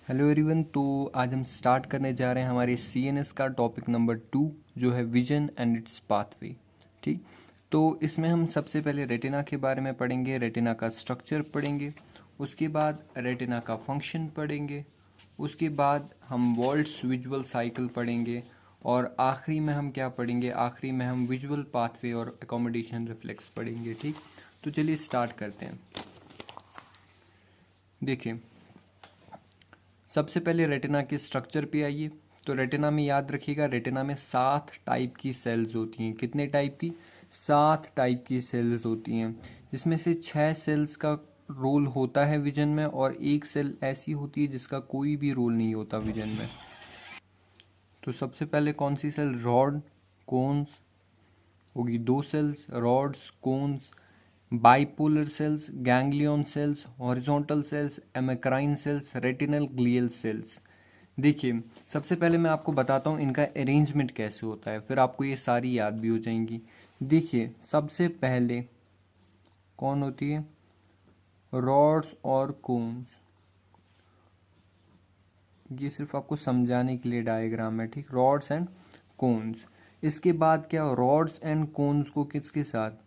Hello everyone. तो आज हम स्टार्ट करने जा रहे हैं हमारे सीएनएस का टॉपिक नंबर 2 जो है विजन एंड इट्स पाथवे। ठीक, तो इसमें हम सबसे पहले रेटिना के बारे में पढ़ेंगे, रेटिना का स्ट्रक्चर पढ़ेंगे, उसके बाद रेटिना का फंक्शन पढ़ेंगे, उसके बाद हम वॉल्ट्स विजुअल साइकिल पढ़ेंगे और आखिरी में हम क्या पढ़ेंगे, आखिरी में हम विजुअल पाथवे और एकोमोडेशन रिफ्लेक्स पढ़ेंगे। ठीक, तो चलिए स्टार्ट करते हैं। देखिए, सबसे पहले रेटिना के स्ट्रक्चर पे आइए। तो रेटिना में याद रखिएगा, रेटिना में 7 टाइप की सेल्स होती हैं। कितने टाइप की? 7 टाइप की सेल्स होती हैं, जिसमें से 6 सेल्स का रोल होता है विजन में और एक सेल ऐसी होती है जिसका कोई भी रोल नहीं होता विजन में। तो सबसे पहले कौन सी सेल? रॉड कोन्स होगी, 2 cells rods cones, bipolar cells, ganglion cells, horizontal cells, amacrine cells, retinal glial cells. देखिए, सबसे पहले मैं आपको बताता हूँ इनका अरेंजमेंट कैसे होता है, फिर आपको ये सारी याद भी हो जाएंगी। देखिए, सबसे पहले कौन होती है? रॉड्स और कोन्स। ये सिर्फ आपको समझाने के लिए डायग्राम है। ठीक, रॉड्स एंड कोन्स। इसके बाद क्या? रॉड्स एंड कोन्स को किसके साथ?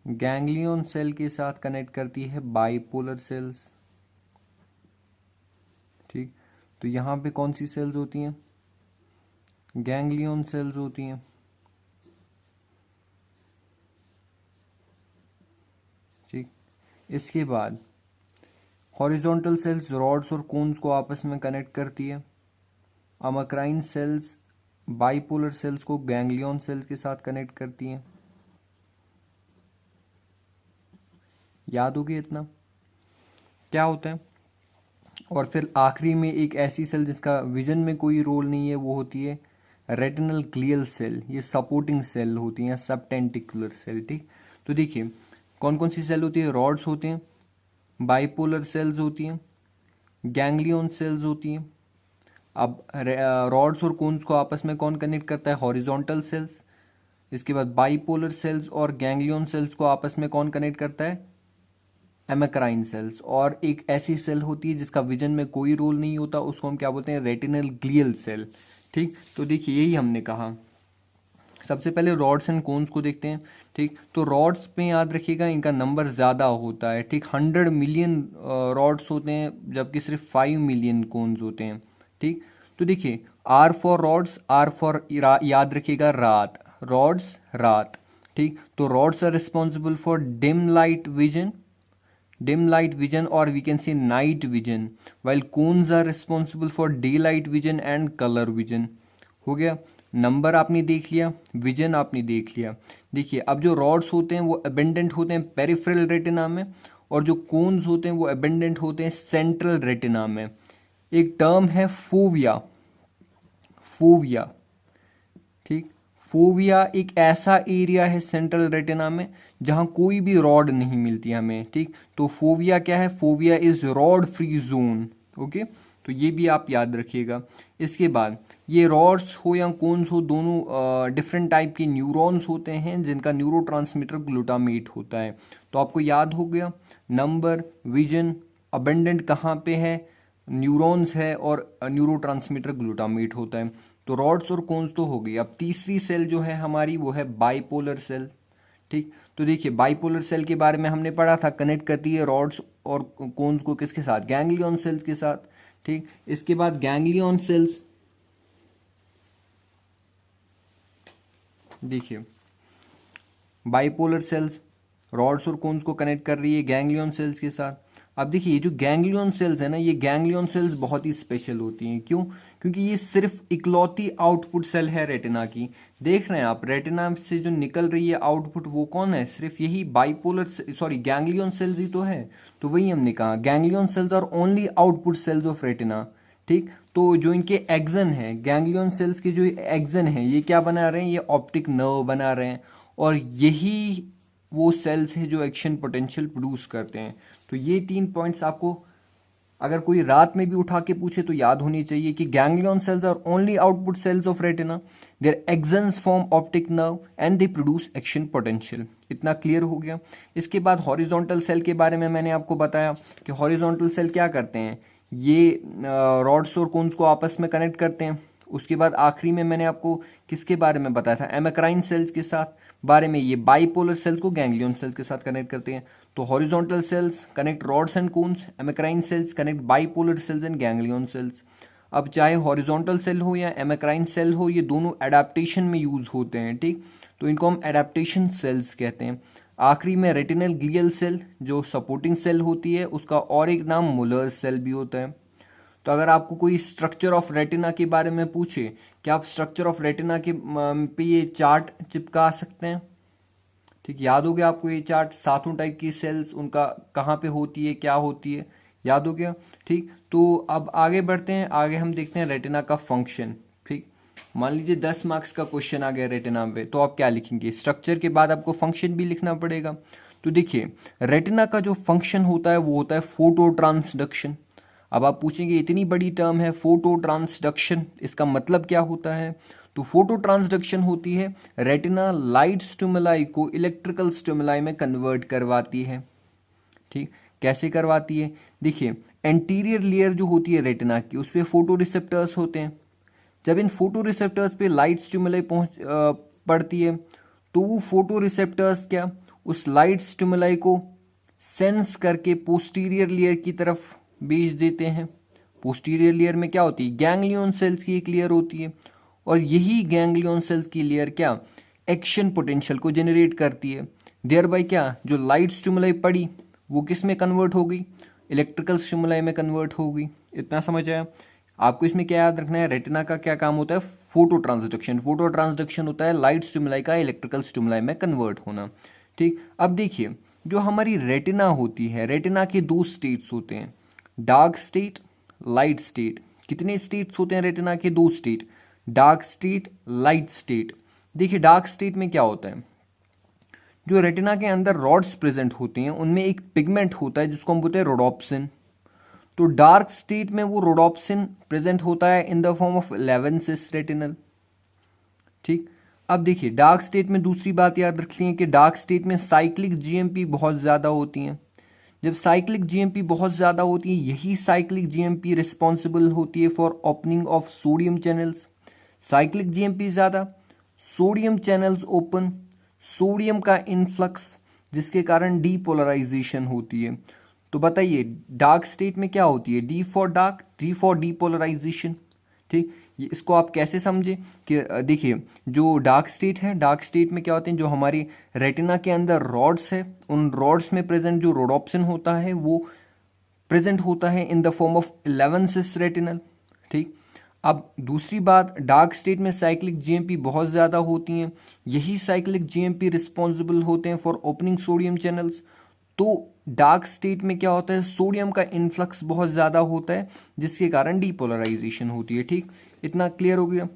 गैंग्लियन सेल के साथ कनेक्ट करती है बाइपोलर सेल्स। ठीक, तो यहां पे कौन सी सेल्स होती हैं? गैंग्लियन सेल्स होती हैं। ठीक, इसके बाद हॉरिजॉन्टल सेल्स रॉड्स और कोन्स को आपस में कनेक्ट करती है। अमाक्राइन सेल्स बाइपोलर सेल्स को गैंग्लियन सेल्स के साथ कनेक्ट करती हैं। याद हो गया इतना? क्या होता है? और फिर आखिरी में एक ऐसी सेल जिसका विजन में कोई रोल नहीं है, वो होती है रेटिनल ग्लियल सेल। ये सपोर्टिंग सेल होती हैं, सबटेंटिकुलर सेल। ठीक, तो देखिए कौन कौन सी सेल होती है? रॉड्स होते हैं, बाइपोलर सेल्स होती हैं, गैंग्लियन सेल्स होती हैं। अब रॉड्स और कोन्स को आपस में कौन कनेक्ट करता है? Horizontal cells. इसके बाद बाइपोलर सेल्स और गैंग्लियन सेल्स को आपस में कौन कनेक्ट करता है? Amacrine cells. और एक ऐसी सेल होती है जिसका विजन में कोई रोल नहीं होता, उसको हम क्या बोलते हैं? Retinal glial cell. ठीक, तो देखिए यही हमने कहा। सबसे पहले रॉड्स एंड कोन्स को देखते हैं। ठीक, तो रॉड्स पे याद रखिएगा इनका नंबर ज़्यादा होता है। ठीक, 100 मिलियन रॉड्स होते हैं जबकि सिर्फ 5 मिलियन कोन्स होते हैं। ठीक, तो देखिए R for rods, R for याद रखिएगा रात, रॉड्स रात। ठीक, तो rods are responsible for dim light vision or we can say night vision, while cones are responsible for daylight vision and color vision। हो गया, नंबर आपने देख लिया, विजन आपने देख लिया। देखिए अब जो रॉड्स होते हैं वो अबेंडेंट होते हैं पेरिफेरल रेटिना में, और जो कोन्स होते हैं वो अबेंडेंट होते हैं सेंट्रल रेटिना में। एक टर्म है फोविया, फोविया। ठीक, फोविया एक ऐसा एरिया है सेंट्रल रेटिना में जहां कोई भी रॉड नहीं मिलती हमें। ठीक, तो फोविया क्या है? Fovea is rod free zone. Okay, तो ये भी आप याद रखिएगा। इसके बाद ये रॉड्स हो या कोन्स हो, दोनों डिफरेंट टाइप के न्यूरॉन्स होते हैं जिनका न्यूरोट्रांसमीटर ग्लूटामेट होता है। तो आपको याद हो गया, नंबर, विजन, अबेंडेंट कहाँ पे है? न्यूरॉन्स है, और न्यूरोट्रांसमीटर ग्लूटामेट होता है। तो रॉड्स और कोन्स तो हो गई। अब तीसरी सेल जो है हमारी वो है बाइपोलर सेल। ठीक, तो देखिए बाइपोलर सेल के बारे में हमने पढ़ा था, कनेक्ट करती है रॉड्स और कोन्स को किसके साथ? गैंग्लियन सेल्स के साथ। ठीक, इसके बाद गैंग्लियन सेल्स, देखिए बाइपोलर सेल्स रॉड्स और कोन्स को कनेक्ट कर रही है गैंग्लियन सेल्स के साथ। अब देखिए ये जो गैंग्लियन सेल्स है ना, ये गैंग्लियन सेल्स बहुत ही स्पेशल होती हैं। क्यों? क्योंकि ये सिर्फ इकलौती आउटपुट सेल है रेटिना की। देख रहे हैं आप, रेटिना से जो निकल रही है आउटपुट, वो कौन है? सिर्फ यही बाइपोलर सॉरी गैंग्लियन सेल्स ही तो है। तो वही हमने कहा, ganglion cells are only output cells of retina. ठीक, तो जो इनके एक्सन है, गैंग्लियन सेल्स के जो एक्सन है, ये क्या बना रहे हैं? ये ऑप्टिक नर्व बना रहे हैं, और यही वो सेल्स हैं जो एक्शन पोटेंशियल प्रोड्यूस करते हैं। तो ये 3 पॉइंट्स आपको अगर कोई रात में भी उठा के पूछे तो याद होनी चाहिए कि ganglion cells are only output cells of retina, their axons form optic nerve and they produce action potential. इतना क्लियर हो गया। इसके बाद हॉरिजॉन्टल सेल के बारे में मैंने आपको बताया कि हॉरिजॉन्टल सेल क्या करते हैं, ये रॉड्स और कोन्स को आपस में कनेक्ट करते हैं। उसके बाद आखिरी में मैंने आपको किसके बारे में बताया था, एमेक्राइन सेल्स के साथ बारे में, ये बाइपोलर सेल्स को गैंग्लियन सेल्स के साथ कनेक्ट करते हैं। तो horizontal cells connect rods and cones, amacrine cells connect bipolar cells and ganglion cells. अब चाहे हॉरिजॉन्टल सेल हो या एमेक्राइन सेल हो, ये दोनों एडाप्टेशन में यूज होते हैं, ठीक। तो इनको हम एडाप्टेशन सेल्स कहते हैं। आखिरी में रेटिनल ग्लियल सेल जो सपोर्टिंग सेल होती है, उसका और एक नाम मुलर सेल भी होता है। तो अगर आपको कोई स्ट्रक्चर ऑफ रेटिना के बारे में पूछे कि आप स्ट्रक्चर ऑफ रेटिना के पे ये चार्ट चिपका सकते हैं, ठीक। याद हो गया आपको ये चार्ट, सातों टाइप की सेल्स उनका कहाँ पे होती है, क्या होती है, याद हो गया, ठीक। तो अब आगे बढ़ते हैं, आगे हम देखते हैं रेटिना का फंक्शन, ठीक। मान लीजिए 10 मार्क्स का क्वेश्चन आ गया रेटिना पे, तो आप क्या लिखेंगे, स्ट्रक्चर के बाद आपको फंक्शन भी लिखना पड़ेगा। तो देखिए रेटिना का जो फंक्शन होता है वो होता है फोटो ट्रांसडक्शन। अब आप पूछेंगे इतनी बड़ी टर्म है फोटो ट्रांसडक्शन, इसका मतलब क्या होता है। तो फोटो ट्रांसडक्शन होती है रेटिना लाइट स्टिमुलाई को इलेक्ट्रिकल स्टिमुलाई में कन्वर्ट करवाती है, ठीक। कैसे करवाती है, देखिए एंटीरियर लेयर जो होती है रेटिना की, उस पर फोटो रिसेप्टर्स होते हैं। जब इन फोटो रिसेप्टर्स पे लाइट स्टिमुलाई पड़ती है तो वो फोटो रिसेप्टर्स क्या उस लाइट स्टिमुलाई को सेंस करके पोस्टीरियर लेयर की तरफ भेज देते हैं। पोस्टीरियर लेयर में क्या होती है, गैंग्लियन सेल्स की एक लेयर होती है, और यही गैंग्लियन सेल्स की लेयर क्या एक्शन पोटेंशियल को जनरेट करती है। देयर बाय क्या जो लाइट स्टिमुलाई पड़ी वो किस में कन्वर्ट हो गई, इलेक्ट्रिकल स्टिमुलाई में कन्वर्ट हो गई। इतना समझ आया। आपको इसमें क्या याद रखना है, रेटिना का क्या काम होता है, फोटो ट्रांसडक्शन। फोटो ट्रांसडक्शन होता है लाइट स्टिमुलाई का इलेक्ट्रिकल स्टिमुलाई में कन्वर्ट होना, ठीक। अब देखिए जो हमारी रेटिना होती है, रेटिना के दो स्टेट्स होते हैं, डार्क स्टेट, लाइट स्टेट। कितने स्टेट्स होते हैं रेटिना के, दो state, dark state, light state. देखिए डार्क स्टेट में क्या होता है, जो रेटिना के अंदर रॉड्स प्रेजेंट होते हैं उनमें एक पिगमेंट होता है जिसको हम बोलते हैं रोडोप्सिन। तो डार्क स्टेट में वो रोडोप्सिन प्रेजेंट होता है in the form of 11 cis retinal, ठीक। अब देखिए डार्क स्टेट में दूसरी बात याद रखिए कि डार्क स्टेट में साइक्लिक जीएमपी बहुत ज़्यादा होती हैं। जब साइक्लिक जीएमपी बहुत ज़्यादा होती है, यही साइक्लिक जीएमपी रिस्पॉन्सिबल होती है for opening of sodium channels. Cyclic GMP ज़्यादा, सोडियम चैनल्स ओपन, सोडियम का इनफ्लक्स, जिसके कारण डीपोलराइजेशन होती है। तो बताइए डार्क स्टेट में क्या होती है, D for dark, D for depolarization, ठीक। ये इसको आप कैसे समझे कि देखिए जो डार्क स्टेट है, डार्क स्टेट में क्या होते हैं, जो हमारी रेटिना के अंदर रॉड्स है, उन रॉड्स में प्रेजेंट जो रोडोप्सिन होता है वो प्रेजेंट होता है in the form of 11 cis retinal, ठीक। अब दूसरी बात, डार्क स्टेट में साइक्लिक जीएमपी बहुत ज़्यादा होती हैं, यही साइक्लिक जीएमपी रिस्पॉन्सिबल होते हैं फॉर ओपनिंग सोडियम चैनल्स। तो डार्क स्टेट में क्या होता है, सोडियम का इन्फ्लक्स बहुत ज़्यादा होता है जिसके कारण डीपोलराइजेशन होती है, ठीक। इतना क्लियर हो गया।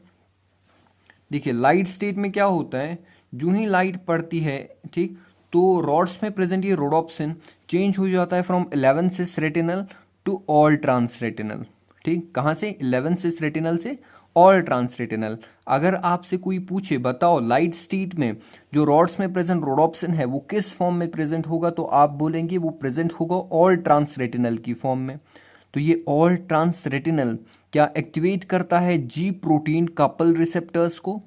देखिए लाइट स्टेट में क्या होता है, जो ही लाइट पड़ती है, ठीक, तो रॉड्स में प्रेजेंट ये रोडोप्सिन चेंज हो जाता है from 11 cis retinal to all trans retinal, ठीक। कहाँ से, 11 सिस रेटिनल से ऑल ट्रांस रेटिनल। अगर आपसे कोई पूछे बताओ लाइट स्टेट में जो रॉड्स में प्रेजेंट रोडोप्सिन है वो किस फॉर्म में प्रेजेंट होगा, तो आप बोलेंगे वो प्रेजेंट होगा ऑल ट्रांस रेटिनल की फॉर्म में। तो ये ऑल ट्रांस रेटिनल क्या एक्टिवेट करता है, जी प्रोटीन कपल रिसेप्टर्स को,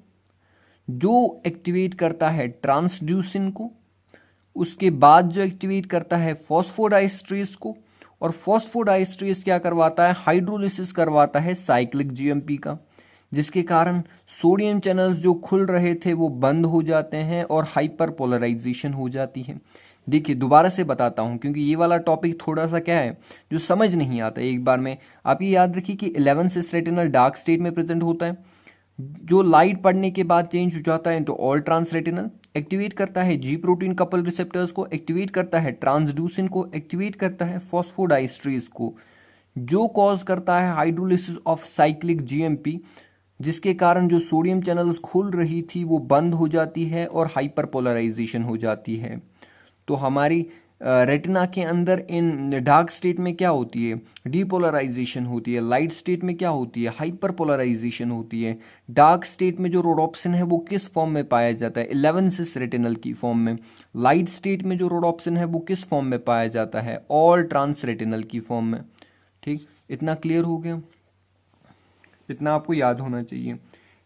जो एक्टिवेट करता है ट्रांसड्यूसिन को, उसके बाद जो एक्टिवेट करता है फॉस्फोडाइस्ट्रेस को, और फॉस्फोडाइस्ट्रेस क्या करवाता है, हाइड्रोलिसिस करवाता है साइक्लिक जीएमपी का, जिसके कारण सोडियम चैनल्स जो खुल रहे थे वो बंद हो जाते हैं और हाइपर पोलराइजेशन हो जाती है। देखिए दोबारा से बताता हूं क्योंकि ये वाला टॉपिक थोड़ा सा क्या है जो समझ नहीं आता एक बार में। आप ये याद रखिए कि 11 सिस रेटिनल डार्क स्टेट में प्रेजेंट होता है, जो लाइट पड़ने के बाद चेंज हो जाता है तो ऑल ट्रांस रेटिनल, एक्टिवेट करता है जी प्रोटीन कपल रिसेप्टर्स को, एक्टिवेट करता है ट्रांसड्यूसिन को, एक्टिवेट करता है फॉस्फोडाइस्ट्रेस को, जो कॉज करता है हाइड्रोलिसिस ऑफ साइक्लिक जीएमपी, जिसके कारण जो सोडियम चैनल्स खुल रही थी वो बंद हो जाती है और हाइपर पोलराइजेशन हो जाती है। तो हमारी रेटिना के अंदर इन डार्क स्टेट में क्या होती है, डीपोलराइजेशन होती है। लाइट स्टेट में क्या होती है, हाइपर पोलराइजेशन होती है। डार्क स्टेट में जो रोडोप्सिन है वो किस फॉर्म में पाया जाता है, 11 रेटिनल की फॉर्म में। लाइट स्टेट में जो रोडोप्सिन है वो किस फॉर्म में पाया जाता है, ऑल ट्रांस रेटिनल की फॉर्म में। ठीक, इतना क्लियर हो गया, इतना आपको याद होना चाहिए।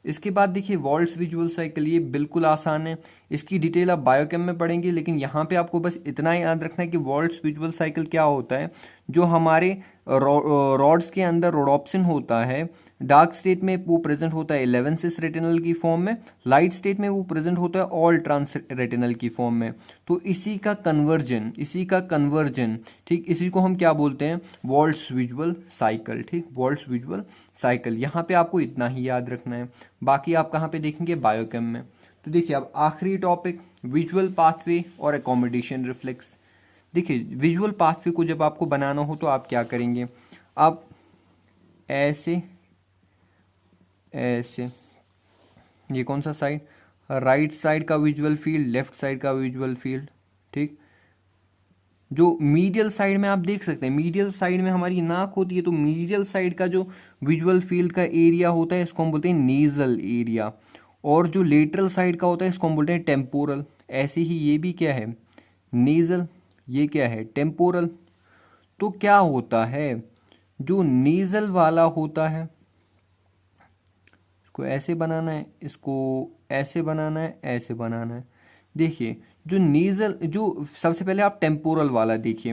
इसके बाद देखिए वॉल्ट्स विजुअल साइकिल, ये बिल्कुल आसान है, इसकी डिटेल आप बायोकेम में पढ़ेंगे, लेकिन यहाँ पे आपको बस इतना ही याद रखना है कि वॉल्ट्स विजुअल साइकिल क्या होता है। जो हमारे रॉड्स के अंदर रोडोप्सिन होता है, डार्क स्टेट में वो प्रेजेंट होता है 11 रेटिनल की फॉर्म में, लाइट स्टेट में वो प्रेजेंट होता है ऑल ट्रांस रेटिनल की फॉर्म में। तो इसी का कन्वर्जन, ठीक, इसी को हम क्या बोलते हैं, वॉल्ट्स विजुअल साइकिल। ठीक, वॉल्ट्स विजुअल साइकिल, यहाँ पे आपको इतना ही याद रखना है, बाकी आप कहाँ पे देखेंगे, बायोकेम में। तो देखिए अब आखिरी टॉपिक, विजुअल पाथवे और एकोमोडेशन रिफ्लेक्स। देखिए विजुअल पाथवे को जब आपको बनाना हो तो आप क्या करेंगे, आप ऐसे ऐसे, ये कौन सा साइड, राइट साइड का विजुअल फील्ड, लेफ्ट साइड का विजुअल फील्ड। ठीक, जो मीडियल साइड में आप देख सकते हैं, मीडियल साइड में हमारी नाक होती है, तो मीडियल साइड का जो विजुअल फील्ड का एरिया होता है इसको हम बोलते हैं नेजल एरिया, और जो लेटरल साइड का होता है इसको हम बोलते हैं टेम्पोरल। ऐसे ही ये भी क्या है, नेजल, ये क्या है, टेम्पोरल। तो क्या होता है, जो नेजल वाला होता है, इसको ऐसे बनाना है, इसको ऐसे बनाना है, ऐसे बनाना है। देखिए जो नेजल, जो सबसे पहले आप टेम्पोरल वाला देखिए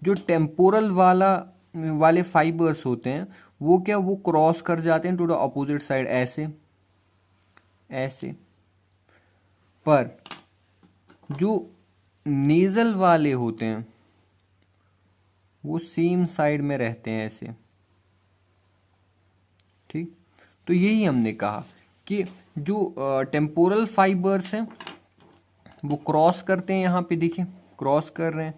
जो टेम्पोरल वाले फाइबर्स होते हैं वो क्या, वो क्रॉस कर जाते हैं टू द अपोजिट साइड, ऐसे। पर जो नेजल वाले होते हैं वो सेम साइड में रहते हैं, ऐसे। ठीक, तो यही हमने कहा कि जो टेम्पोरल फाइबर्स हैं वो क्रॉस करते हैं, यहाँ पे देखिए क्रॉस कर रहे हैं,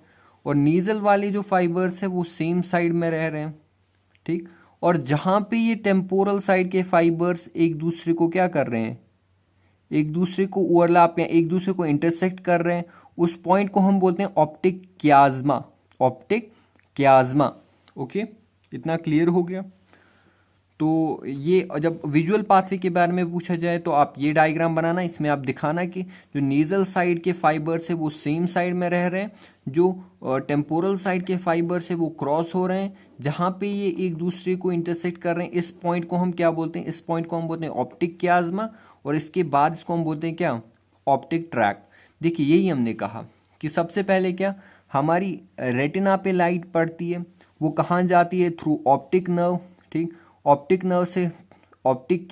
और नीजल वाले जो फाइबर्स हैं वो सेम साइड में रह रहे हैं। ठीक, और जहाँ पे ये टेम्पोरल साइड के फाइबर्स एक दूसरे को क्या कर रहे हैं, एक दूसरे को ओवरलैप या एक दूसरे को इंटरसेक्ट कर रहे हैं, उस पॉइंट को हम बोलते हैं ऑप्टिक क्याज्मा। ओके, इतना क्लियर हो गया। तो ये जब विजुअल पाथवे के बारे में पूछा जाए तो आप ये डायग्राम बनाना, इसमें आप दिखाना कि जो नेजल साइड के फाइबर्स है वो सेम साइड में रह रहे हैं, जो टेम्पोरल साइड के फाइबर्स है वो क्रॉस हो रहे हैं, जहाँ पे ये एक दूसरे को इंटरसेक्ट कर रहे हैं, इस पॉइंट को हम क्या बोलते हैं, इस पॉइंट को हम बोलते हैं ऑप्टिक क्याज्मा, और इसके बाद इसको हम बोलते हैं क्या, ऑप्टिक ट्रैक। देखिए यही हमने कहा कि सबसे पहले क्या, हमारी रेटिना पे लाइट पड़ती है, वो कहाँ जाती है, थ्रू ऑप्टिक नर्व। ठीक, ऑप्टिक नर्व से ऑप्टिक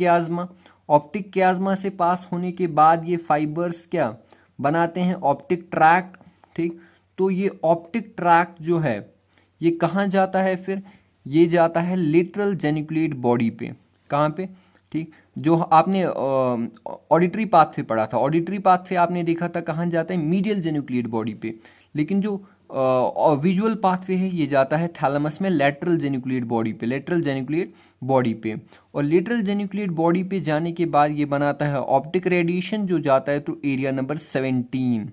क्याज्मा से पास होने के बाद ये फाइबर्स क्या बनाते हैं, ऑप्टिक ट्रैक्ट। ठीक, तो ये ऑप्टिक ट्रैक्ट जो है ये कहाँ जाता है, फिर ये जाता है लेटरल जेनिकुलेट बॉडी पे। कहाँ पे, ठीक, जो आपने ऑडिटरी पाथवे पढ़ा था, ऑडिटरी पाथवे आपने देखा था कहाँ जाता है, मीडियल जेनिकुलेट बॉडी पे, लेकिन जो विजुअल पाथवे है ये जाता है थैलेमस में लेटरल जेनिकुलेट बॉडी पे, और लेटरल जेनिकुलेट बॉडी पे जाने के बाद ये बनाता है ऑप्टिक रेडिएशन जो जाता है तो एरिया नंबर 17,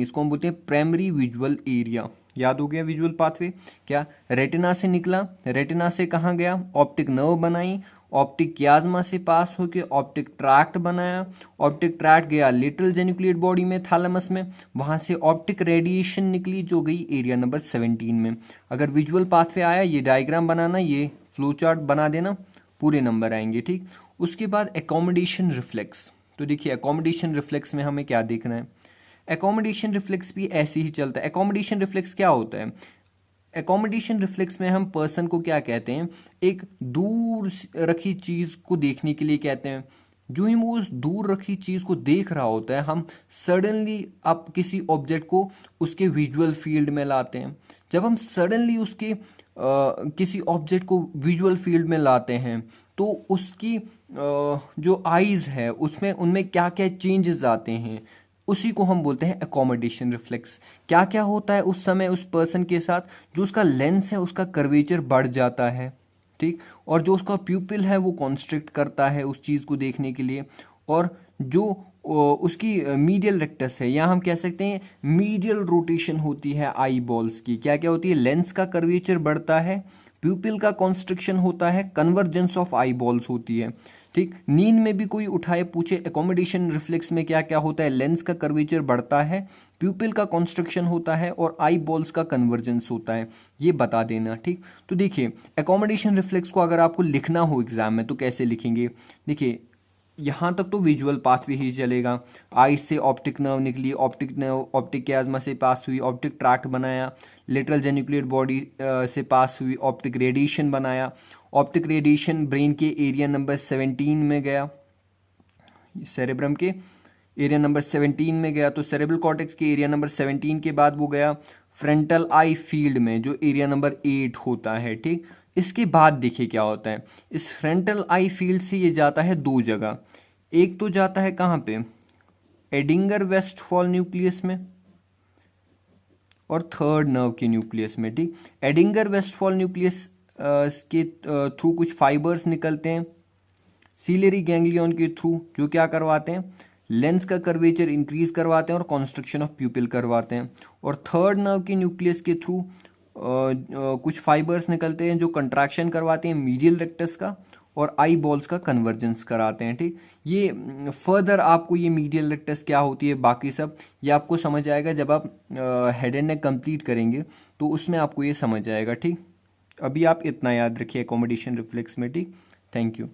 इसको हम बोलते हैं प्राइमरी विजुअल एरिया। याद हो गया विजुअल पाथवे, क्या रेटिना से निकला, रेटिना से कहाँ गया, ऑप्टिक नर्व बनाई, ऑप्टिक क्याज्मा से पास होकर ऑप्टिक ट्रैक्ट बनाया, ऑप्टिक ट्रैक्ट गया लेटरल जेनिकुलेट बॉडी में थैलेमस में, वहां से ऑप्टिक रेडिएशन निकली जो गई एरिया नंबर 17 में। अगर विजुअल पाथवे आया ये डायग्राम बनाना, ये फ्लो चार्ट बना देना, पूरे नंबर आएंगे। ठीक, उसके बाद एकोमोडेशन रिफ्लेक्स। तो देखिए एकोमोडेशन रिफ्लेक्स में हमें क्या देखना है, एकोमोडेशन रिफ्लेक्स भी ऐसे ही चलता है। एकोमोडेशन रिफ्लेक्स क्या होता है, एकोमोडेशन रिफ्लेक्स में हम पर्सन को क्या कहते हैं, एक दूर रखी चीज को देखने के लिए कहते हैं। जो ही वो उस दूर रखी चीज को देख रहा होता है, हम सडनली आप किसी ऑब्जेक्ट को उसके विजुअल फील्ड में लाते हैं। जब हम सडनली उसके किसी ऑब्जेक्ट को विजुअल फील्ड में लाते हैं तो उसकी जो आईज है उसमें उनमें क्या क्या चेंजेस आते हैं, उसी को हम बोलते हैं एकोमोडेशन रिफ्लेक्स। क्या क्या होता है उस समय उस पर्सन के साथ, जो उसका लेंस है उसका कर्वेचर बढ़ जाता है। ठीक, और जो उसका प्यूपिल है वो कॉन्स्ट्रिक्ट करता है उस चीज़ को देखने के लिए, और जो उसकी मीडियल रेक्टस है, या हम कह सकते हैं मीडियल रोटेशन होती है आई बॉल्स की। क्या क्या होती है? लेंस का कर्वेचर बढ़ता है, प्यूपिल का कॉन्स्ट्रिक्शन होता है, कन्वर्जेंस ऑफ आई बॉल्स होती है। ठीक, नींद में भी कोई उठाए पूछे एकोमोडेशन रिफ्लेक्स में क्या क्या होता है? लेंस का कर्वेचर बढ़ता है, प्यूपिल का कॉन्स्ट्रक्शन होता है और आई बॉल्स का कन्वर्जेंस होता है, ये बता देना। ठीक, तो देखिए एकोमोडेशन रिफ्लेक्स को अगर आपको लिखना हो एग्जाम में तो कैसे लिखेंगे? देखिए यहाँ तक तो विजुअल पाथवे ही चलेगा। आई से ऑप्टिक नर्व निकली, ऑप्टिक नर्व ऑप्टिक क्याज्मा से पास हुई, ऑप्टिक ट्रैक्ट बनाया, लेटरल जेनिकुलेट बॉडी से पास हुई, ऑप्टिक रेडिएशन बनाया, ऑप्टिक रेडिएशन ब्रेन के एरिया नंबर 17 में गया, सेरेब्रम के एरिया नंबर 17 में गया, तो सेरेब्रल कॉर्टेक्स के एरिया नंबर 17 के बाद वो गया फ्रंटल आई फील्ड में जो एरिया नंबर 8 होता है। ठीक, इसके बाद देखिए क्या होता है, इस फ्रंटल आई फील्ड से ये जाता है दो जगह। एक तो जाता है कहाँ पे? एडिंगर वेस्टफॉल न्यूक्लियस में, और थर्ड नर्व के न्यूक्लियस में। ठीक, एडिंगर वेस्टफॉल न्यूक्लियस के थ्रू कुछ फाइबर्स निकलते हैं सीलियरी गैंग्लियन के थ्रू, जो क्या करवाते हैं? लेंस का कर्वेचर इंक्रीज करवाते हैं और कॉन्स्ट्रक्शन ऑफ प्यूपिल करवाते हैं। और थर्ड नर्व के न्यूक्लियस के थ्रू कुछ फाइबर्स निकलते हैं जो कंट्रैक्शन करवाते हैं मीडियल रेक्टस का और आई बॉल्स का कन्वर्जेंस कराते हैं। ठीक, ये फर्दर आपको ये मीडियल रेक्टस क्या होती है बाकी सब ये आपको समझ आएगा जब आप हेड एंड नेक कंप्लीट करेंगे, तो उसमें आपको ये समझ आएगा। ठीक, अभी आप इतना याद रखिए एकोमोडेशन रिफ्लेक्स में। ठीक, थैंक यू।